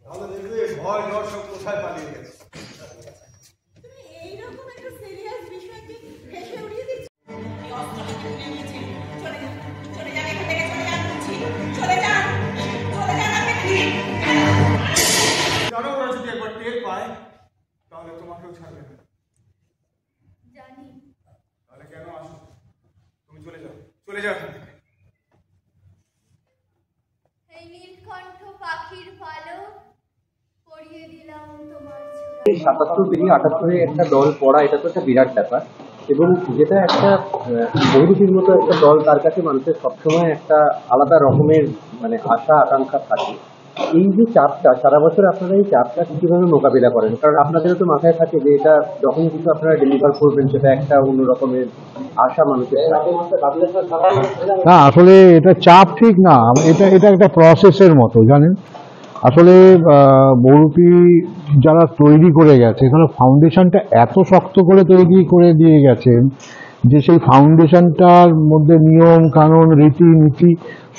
তাহলে দেখবে ভয় ডর সব কোথায় পালিয়ে গেছে। তুমি এইরকম একটা সিরিয়াস বিষয়কে হেসে উড়িয়ে দিচ্ছ। চলে যান এখান থেকে, চলে যান আপনি। জানো ওরা যদি একবার টের পায় তাহলে তোমাকেও ছাড়বে না। জানি। তাহলে কেন আসো? তুমি চলে যাও, চলে যাও এখান থেকে। এই নীলকণ্ঠ পাখির পালক পরিয়ে দিলাম তোমার ৭৭ পেরিয়ে ৭৮-এ একটা দল পড়া, এটা তো একটা বিরাট ব্যাপার। এবং যেটা একটা বহুরূপীর মতো একটা দল, তার কাছে মানুষের সবসময় একটা আলাদা রকমের মানে আশা আকাঙ্ক্ষা থাকে। এই যে চাপটা সারা বছর আপনারা এই চাপটা কিভাবে মোকাবিলা করেন? কারণ আপনাদেরও তো মাথায় থাকে যে এটা যখন কিছু আপনারা ডেলিভার করবেন সেটা একটা অন্য রকমের আশা মানুষের। না, আসলে এটা চাপ ঠিক না, এটা একটা প্রসেসের মতো, জানেন। আসলে বহুরূপী যারা তৈরি করে গেছে, এখানে ফাউন্ডেশনটা এত শক্ত করে তৈরি করে দিয়ে গেছেন যে সেই ফাউন্ডেশনটার মধ্যে নিয়ম কানুন রীতিনীতি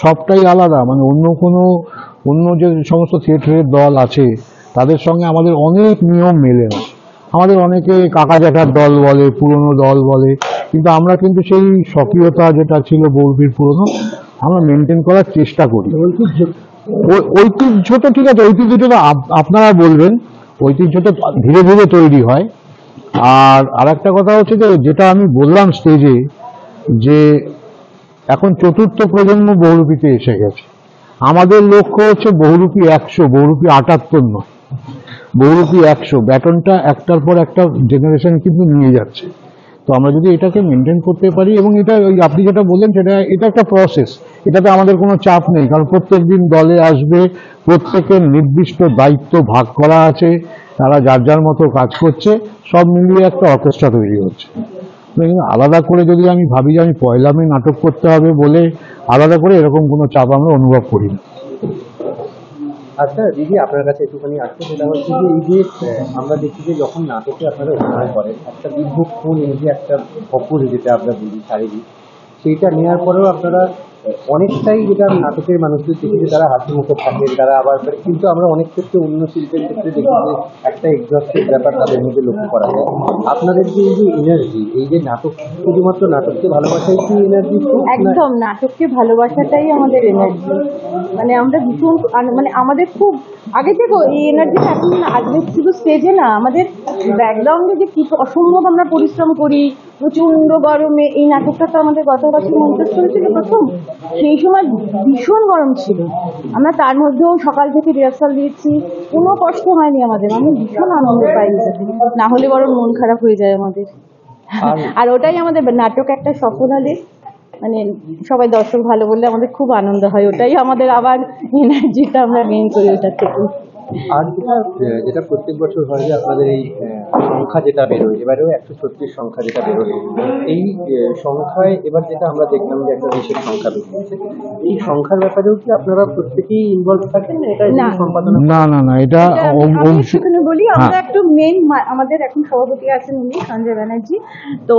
সবটাই আলাদা। মানে অন্য যে সমস্ত থিয়েটারের দল আছে তাদের সঙ্গে আমাদের অনেক নিয়ম মেলে না। আমাদের অনেকে কাকা জ্যাঠার দল বলে, পুরনো দল বলে, কিন্তু আমরা কিন্তু সেই স্বকীয়তা যেটা ছিল বহুরূপীর পুরনো, আমরা মেনটেন করার চেষ্টা করি। ঐতিহ্য তো ঠিক আছে, ঐতিহ্যটা তো আপনারা বলবেন, ঐতিহ্য তো ধীরে ধীরে তৈরি হয়। আর একটা কথা হচ্ছে যে যেটা আমি বললাম স্টেজে, যে এখন চতুর্থ প্রজন্ম বহুরূপীতে এসে গেছে। আমাদের লক্ষ্য হচ্ছে বহুরূপী 100, বহুরূপী 78 নয়, বহুরূপী 100। ব্যাটনটা একটার পর একটা জেনারেশন কিন্তু নিয়ে যাচ্ছে। তো আমরা যদি এটাকে মেনটেন করতে পারি, এবং এটা ওই আপনি যেটা বললেন এটা একটা প্রসেস, এটাতে আমাদের কোনো চাপ নেই। কারণ প্রত্যেক দিন দলে আসবে, প্রত্যেকের নির্দিষ্ট দায়িত্ব ভাগ করা আছে, তারা যার যার মতো কাজ করছে, সব মিলিয়ে একটা অর্কেস্ট্রা তৈরি হচ্ছে। আলাদা করে যদি আমি ভাবি যে আমি পয়লা মে নাটক করতে হবে বলে আলাদা করে এরকম কোনো চাপ আমরা অনুভব করি না। আচ্ছা দিদি, আপনার কাছে একটুখানি আসছে, সেটা হচ্ছে যে এই যে আমরা দেখি যে যখন নাটকে আপনারা অভিনয় করেন, একটা দীর্ঘক্ষণ এই যে একটা অপর যেটা আমরা বলি শারীরিক, সেইটা নেওয়ার পরেও আপনারা অনেকটাই, যেটা নাটকের মানুষদের দেখি যে তারা হাসি মুখে থাকেন, তারা আবার, কিন্তু আমরা অনেক ক্ষেত্রে অন্য শিল্পের ক্ষেত্রে দেখি যে একটা এক্সস্টেড ব্যাপার তাদের মধ্যে লক্ষ্য করা যায়। আপনাদের যে এই যে এনার্জি, এই যে নাটক, শুধুমাত্র নাটককে ভালোবাসাই কি এনার্জি? একদম, নাটককে ভালোবাসাটাই আমাদের এনার্জি। মানে আমরা ভীষণ, মানে আমাদের খুব আগে থেকে এই এনার্জিটা এখন আজকে শুধু স্টেজে না, আমাদের ব্যাকগ্রাউন্ডে যে কি অসম্ভব আমরা পরিশ্রম করি, প্রচন্ড গরমে। এই নাটকটা তো আমাদের গত বছর মঞ্চস্থ হয়েছিল প্রথম, সেই সময় ভীষণ গরম ছিল, আমরা তার মধ্যেও সকাল থেকে রিহার্সাল দিয়েছি, কোনো কষ্ট হয়নি আমাদের। আমি ভীষণ আনন্দ পাই, না হলে বরং মন খারাপ হয়ে যায় আমাদের। আর ওটাই আমাদের নাটক একটা সফল হলে, মানে সবাই দর্শক ভালো বললে আমাদের খুব আনন্দ হয়, ওটাই আমাদের আবার এনার্জিটা আমরা গেইন করি ওটার থেকে। আর যেটা প্রত্যেক বছর হয় যে আপনাদের এই সংখ্যা যেটা বেরোয়, এবারেও 136 সংখ্যা যেটা বেরোয়, এই সংখ্যায় এবার যেটা আমরা দেখলাম যে একটা বিশেষ সংখ্যা বেরিয়েছে, এই সংখ্যার ব্যাপারেও কি আপনারা প্রত্যেকেই ইনভলভ থাকেন? এটা সম্পাদনা? না, এটা সেখানে বলি, আমরা একটু মেন, আমাদের এখন সভাপতি আছেন উনি সঞ্জয় ব্যানার্জি, তো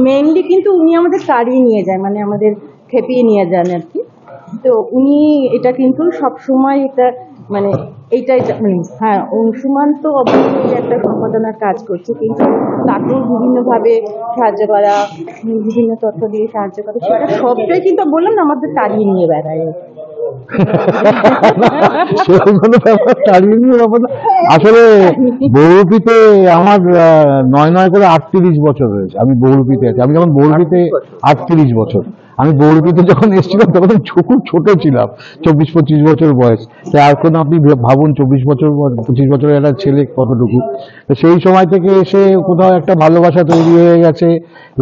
মেনলি কিন্তু উনি আমাদের তাড়িয়ে নিয়ে যায়, মানে আমাদের খেপিয়ে নিয়ে যান আর কি। তো উনি এটা কিন্তু সবসময় এটা মানে এইটাই, মানে হ্যাঁ, অংশুমান তো অবশ্যই একটা সম্পাদনার কাজ করছে, কিন্তু তাকেও বিভিন্নভাবে সাহায্য করা, বিভিন্ন তথ্য দিয়ে সাহায্য করা, সেটা সবটাই কিন্তু বললাম না আমাদের তাড়িয়ে নিয়ে বেড়ায়। আসলে বহুরূপীতে আমার 9 করে 38 বছর হয়েছে। আমি বহুরূপীতে আছি, আমি যখন বহুরূপীতে 38 বছর, আমি বহুরূপীতে যখন এসেছিলাম তখন খুব ছোট ছিলাম, 24-25 বছর বয়স। তাই এখন আপনি ভাবুন 25 বছরের একটা ছেলে কতটুকু। তো সেই সময় থেকে এসে কোথাও একটা ভালোবাসা তৈরি হয়ে গেছে,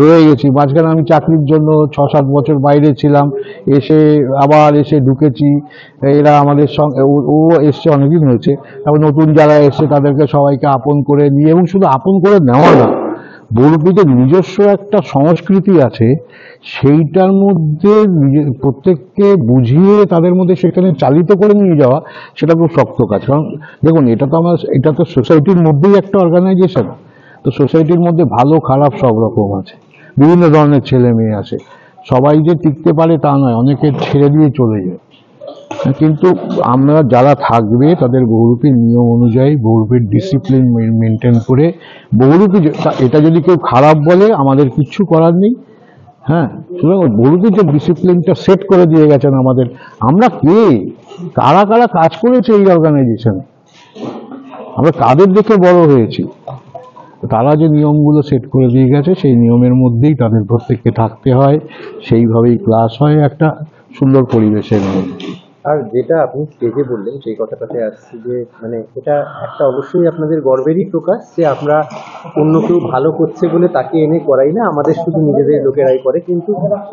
রয়ে গেছি। মাঝখানে আমি চাকরির জন্য 6-7 বছর বাইরে ছিলাম, আবার এসে ঢুকেছি। এরা আমাদের সঙ্গে, ও এসছে অনেকদিন হয়েছে, তারপর নতুন যারা এসছে তাদেরকে সবাইকে আপন করে নিয়ে, এবং শুধু আপন করে নেওয়া না, বহুরূপীতে নিজস্ব একটা সংস্কৃতি আছে, সেইটার মধ্যে প্রত্যেককে বুঝিয়ে তাদের মধ্যে সেখানে চালিত করে নিয়ে যাওয়া, সেটা খুব শক্ত কাজ। কারণ দেখুন, এটা তো সোসাইটির মধ্যেই একটা অর্গানাইজেশন, তো সোসাইটির মধ্যে ভালো খারাপ সব রকম আছে, বিভিন্ন ধরনের ছেলে মেয়ে আছে, সবাই যে টিকতে পারে তা নয়, অনেকে ছেড়ে দিয়ে চলে যায়। কিন্তু আমরা যারা থাকবে তাদের বহুরূপীর নিয়ম অনুযায়ী বহুরূপীর ডিসিপ্লিন মেনটেন করে বহুরূপী এটা যদি কেউ খারাপ বলে আমাদের কিচ্ছু করার নেই। হ্যাঁ, সুতরাং বহুরূপীর যে ডিসিপ্লিনটা সেট করে দিয়ে গেছেন আমাদের, আমরা কে, কারা কারা কাজ করেছে এই অর্গানাইজেশনে, আমরা কাদের দেখে বড় হয়েছি, তারা যে নিয়মগুলো সেট করে দিয়ে গেছে সেই নিয়মের মধ্যেই তাদের প্রত্যেককে থাকতে হয়, সেইভাবেই ক্লাস হয় একটা সুন্দর পরিবেশের মধ্যে। আর যেটা আপনি স্টেজে বললেন সেই কথাটাতে আসছি যে মানে এটা একটা অবশ্যই আপনাদের গর্বেরই প্রকাশ যে আমরা অন্য কেউ ভালো করছে বলে তাকে এনে করাই না, আমাদের শুধু নিজেদের লোকেরাই করে। কিন্তু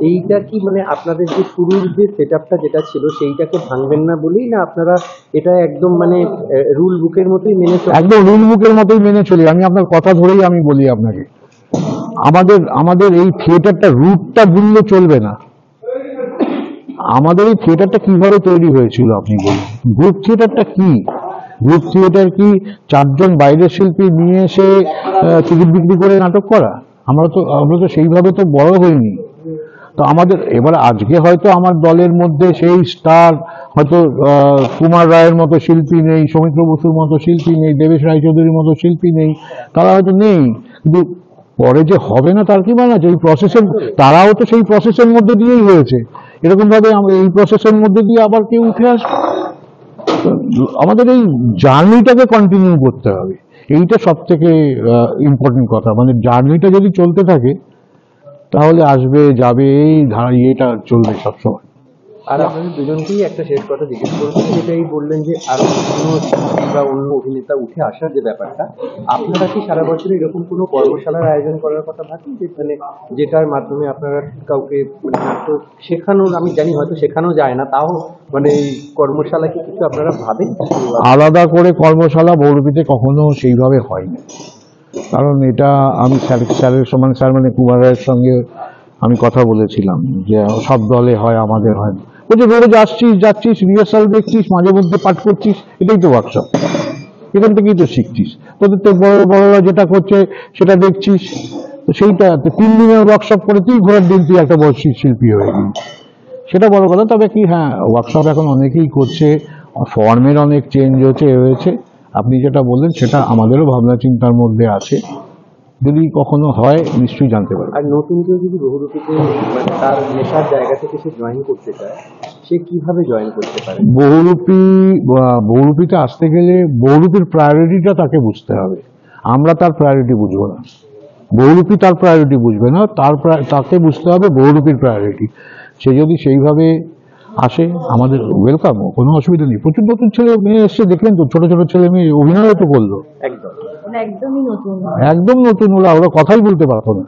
এইটা কি মানে আপনাদের যে শুরুর যে সেট আপটা যেটা ছিল সেইটাকে ভাঙবেন না বলেই না আপনারা এটা একদম মানে রুল বুকের মতোই মেনে চলেন? একদম রুল বুকের মতোই মেনে চলি। আমি আপনার কথা ধরেই আমি বলি আপনাকে, আমাদের এই থিয়েটারটা রুটটা ভুললে চলবে না। আমাদের এই থিয়েটারটা কিভাবে তৈরি হয়েছিল আপনি বলুন? গ্রুপ থিয়েটারটা কি? গ্রুপ থিয়েটার কি 4 জন বাইরের শিল্পী নিয়ে এসে টিকিট বিক্রি করে নাটক করা? আমরা তো সেইভাবে তো বড় হইনি। তো আমাদের এবার আজকে হয়তো আমার দলের মধ্যে সেই স্টার হয়তো কুমার রায়ের মতো শিল্পী নেই, সৌমিত্র বসুর মতো শিল্পী নেই, দেবেশ রায়চৌধুরীর মতো শিল্পী নেই, তারা হয়তো নেই, কিন্তু পরে যে হবে না তার কি মানে আছে? ওই প্রসেসের তারাও তো সেই প্রসেসের মধ্যে দিয়েই হয়েছে, এরকম ভাবে এই প্রসেসের মধ্যে দিয়ে আবার কেউ উঠে আসবে। আমাদের এই জার্নিটাকে কন্টিনিউ করতে হবে, এইটা সব থেকে ইম্পর্টেন্ট কথা। মানে জার্নিটা যদি চলতে থাকে তাহলে আসবে যাবে এই ইয়েটা চলবে সবসময়। আর আপনাদের দুজনকেই একটা শেষ কথা জিজ্ঞেস করবো, যেটাই বললেন যে আরো অন্য শিল্পী বা অন্য অভিনেতা উঠে আসার যে ব্যাপারটা, আপনারা কি সারা বছর এরকম কোনো কর্মশালার আয়োজন করার কথা ভাবেন যেখানে যেটার মাধ্যমে আপনারা কাউকে মানে নাটক শেখানোর, আমি জানি হয়তো শেখানো যায় না, তাও মানে এই কর্মশালা কি কিছু আপনারা ভাবেন? আলাদা করে কর্মশালা বহুরূপীতে কখনো সেইভাবে হয়নি, কারণ এটা আমি স্যারের সমান স্যার মানে কুমার রায়ের সঙ্গে আমি কথা বলেছিলাম যে সব দলে হয় আমাদের হয় না। বলছে রোজ আসছিস যাচ্ছিস রিহার্সাল দেখছিস মাঝে মধ্যে পাঠ করছিস, এটাই তো ওয়ার্কশপ, এখান থেকেই তো শিখছিস, তোদের তো বড়রা যেটা করছে সেটা দেখছিস, তো সেইটা 3 দিনের ওয়ার্কশপ করে তুই ঘোরার দিন তুই একটা বড় শিল্পী হয়ে গেলি, সেটা বড় কথা। তবে কি হ্যাঁ, ওয়ার্কশপ এখন অনেকেই করছে, ফর্মের অনেক চেঞ্জ হয়েছে। আপনি যেটা বললেন সেটা আমাদেরও ভাবনা চিন্তার মধ্যে আছে, যদি কখনো হয় নিশ্চয়ই জানতে পারবেন। আর নতুন কেউ যদি বহুরূপীতে মানে তার নেশার জায়গা থেকে সে জয়েন করতে চায়, সে কিভাবে জয়েন করতে পারে? বহুরূপীতে আসতে গেলে বহুরূপীর প্রায়োরিটিটা তাকে বুঝতে হবে। আমরা তার প্রায়োরিটি বুঝবো না, বহুরূপী তার প্রায়োরিটি বুঝবে না, তাকে বুঝতে হবে বহুরূপীর প্রায়োরিটি। সে যদি সেইভাবে আসে আমাদের ওয়েলকাম, কোনো অসুবিধা নেই। প্রচুর নতুন ছেলে মেয়ে এসছে, দেখলেন তো, ছোট ছোট ছেলে মেয়ে অভিনয় তো করলো, একদমই নতুন, একদম নতুন, ওরা কথাই বলতে পারতো না।